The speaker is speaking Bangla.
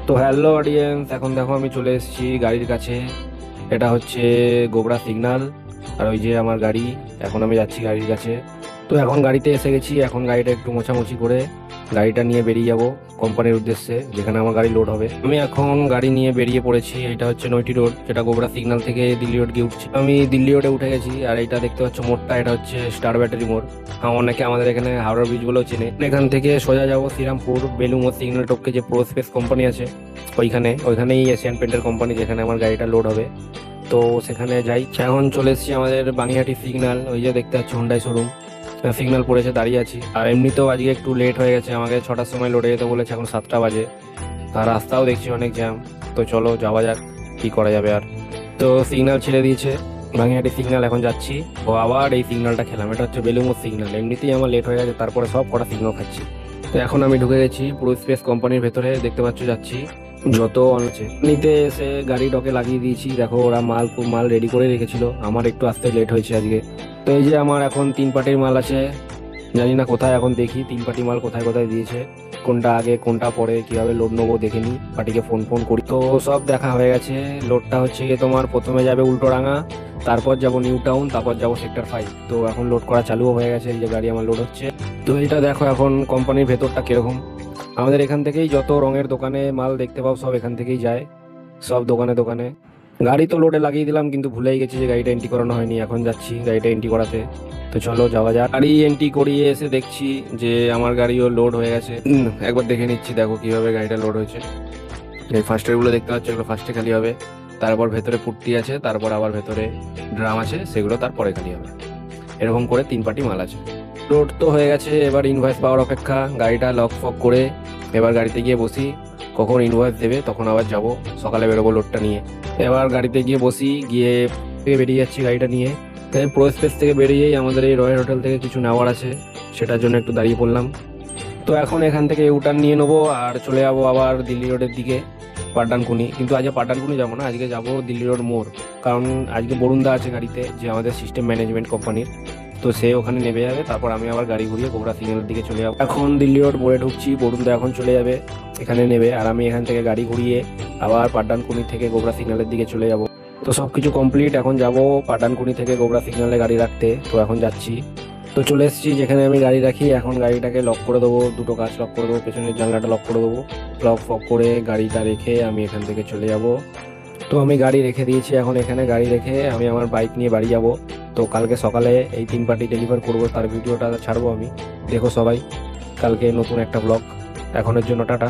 তো হ্যালো অডিয়েন্স, এখন দেখো আমি চলে এসেছি গাড়ির কাছে। এটা হচ্ছে গোবরা সিগন্যাল, আর ওই যে আমার গাড়ি। এখন আমি যাচ্ছি গাড়ির কাছে। তো এখন গাড়িতে এসে গেছি। এখন গাড়িটা একটু মোছামুছি করে গাড়িটা নিয়ে বেরিয়ে যাব কোম্পানির উদ্দেশ্যে, যেখানে আমার গাড়ি লোড হবে। আমি এখন গাড়ি নিয়ে বেরিয়ে পড়েছি। এটা হচ্ছে নৈটি রোড, যেটা গোবরা সিগন্যাল থেকে দিল্লি রোড গিয়ে উঠছে। আমি দিল্লি রোডে উঠে গেছি। আর এটা দেখতে পাচ্ছ মোড়টা, এটা হচ্ছে স্টার ব্যাটারি মোড়। অনেকে আমাদের এখানে হাওড়া ব্রিজ বলেও চেনে। এখান থেকে সোজা যাবো শ্রীরামপুর বেলুমোড় সিগন্যাল টপকে যে প্রো স্পেস কোম্পানি আছে, ওইখানেই এশিয়ান পেন্টের কোম্পানি, যেখানে আমার গাড়িটা লোড হবে। তো সেখানে যাই। এখন চলে এসেছি আমাদের বানিহাটি সিগন্যাল। ওই যে দেখতে পাচ্ছি হোন্ডাই শোরুম, সিগন্যাল পড়েছে, দাঁড়িয়ে আছি। আর এমনিতেও আজকে একটু লেট হয়ে গেছে, আমাকে 6টার সময় লোডে যেতে বলেছে, এখন 7টা বাজে। আর রাস্তাও দেখছি অনেক জ্যাম। তো চলো যাওয়া যাক, কি করা যাবে আর। তো সিগন্যাল ছেড়ে দিয়েছে বানিহাটি সিগন্যাল, এখন যাচ্ছি। ও আবার এই সিগন্যালটা খেলাম, এটা হচ্ছে বেলুমোড় সিগন্যাল। এমনিতেই আমার লেট হয়ে গেছে, তারপরে সব কটা সিগন্যাল খাচ্ছি। তো এখন আমি ঢুকে গেছি পুরো স্পেস কোম্পানির ভেতরে, দেখতে পাচ্ছ যাচ্ছি। যত আছে নিতে এসে গাড়ি ডকে লাগিয়ে দিয়েছি। দেখো ওরা মাল রেডি করে রেখেছিল, আমার একটু আসতে লেট হয়েছে আজকে। তো এই যে আমার এখন 3 পার্টির মাল আছে, জানি না কোথায়, এখন দেখি 3 পার্টি মাল কোথায় কোথায় দিয়েছে, কোনটা আগে কোনটা পরে, কিভাবে লোড নেবো দেখে নি, পার্টিকে ফোন ফোন করি। তো সব দেখা হয়ে গেছে। লোডটা হচ্ছে গিয়ে তোমার প্রথমে যাবে উল্টোডাঙ্গা, তারপর যাবো নিউ টাউন, তারপর যাবো সেক্টর 5। তো এখন লোড করা চালুও হয়ে গেছে, এই যে গাড়ি আমার লোড হচ্ছে। তো এটা দেখো এখন কোম্পানির ভেতরটা কিরকম। আমাদের এখান থেকেই যত রঙের দোকানে মাল দেখতে পাও সব এখান থেকেই যায়, সব দোকানে দোকানে। গাড়ি তো লোডে লাগিয়ে দিলাম, কিন্তু ভুলেই গেছি যে গাড়িটা এন্ট্রি করানো হয়নি। এখন যাচ্ছি গাড়িটা এন্ট্রি করাতে। তো চলো যাওয়া যাক। গাড়ি এন্ট্রি করিয়ে এসে দেখছি যে আমার গাড়িও লোড হয়ে গেছে। একবার দেখে নিচ্ছি, দেখো কিভাবে গাড়িটা লোড হয়েছে। এই ফার্স্টের গুলো দেখতে পাচ্ছ, এগুলো ফার্স্টে খালি হবে, তারপর ভেতরে পুট্টি আছে, তারপর আবার ভেতরে ড্রাম আছে, সেগুলো তারপরে খালি হবে। এরকম করে 3 পার্টি মাল আছে। লোড তো হয়ে গেছে, এবার ইনভয়েস পাওয়ার অপেক্ষা। গাড়িটা লক ফক করে এবার গাড়িতে গিয়ে বসি, কখন ইনভয়েস দেবে তখন আবার যাব। সকালে বেরোবো লোডটা নিয়ে। এবার গাড়িতে গিয়ে বসি, গিয়ে বেরিয়ে যাচ্ছি গাড়িটা নিয়ে। প্রো স্পেস থেকে বেরিয়েই আমাদের এই রয়্যাল হোটেল থেকে কিছু নেওয়ার আছে, সেটার জন্য একটু দাঁড়িয়ে পড়লাম। তো এখন এখান থেকে ইউটার্ন নিয়ে নেবো আর চলে যাবো আবার দিল্লি রোডের দিকে, পাটানকুনি। কিন্তু আজকে পাটানকুনি যাবো না, আজকে যাবো দিল্লি রোড মোড়। কারণ আজকে বরুণদা আছে গাড়িতে, যে আমাদের সিস্টেম ম্যানেজমেন্ট কোম্পানির। তো সে ওখানে নেমে যাবে, তারপর আমি আবার গাড়ি ঘুরিয়ে গোবরা সিগন্যালের দিকে চলে যাবো। এখন দিল্লি রোড মোড়ে ঢুকছি, বরুণদা এখন চলে যাবে এখানে নেবে, আর আমি এখান থেকে গাড়ি ঘুরিয়ে আবার পাটানকুনি থেকে গোবরা সিগন্যালের দিকে চলে যাব। তো সবকিছু কমপ্লিট, এখন যাব পাটানকুনি থেকে গোবরা সিগন্যালে গাড়ি রাখতে। তো এখন যাচ্ছি। তো চলে এসেছি যেখানে আমি গাড়ি রাখি। এখন গাড়িটাকে লক করে দেবো, দুটো কাঁচ লক করে দেবো, পেছনের জানলাটা লক করে দেবো। লক ফক করে গাড়িটা রেখে আমি এখান থেকে চলে যাব। তো আমি গাড়ি রেখে দিয়েছি, এখন এখানে গাড়ি রেখে আমি আমার বাইক নিয়ে বাড়ি যাব। তো কালকে সকালে এই 3 পার্টি ডেলিভার করব, তার ভিডিওটা ছাড়বো আমি। দেখো সবাই কালকে নতুন একটা ব্লগ। এখনের জন্য টাটা।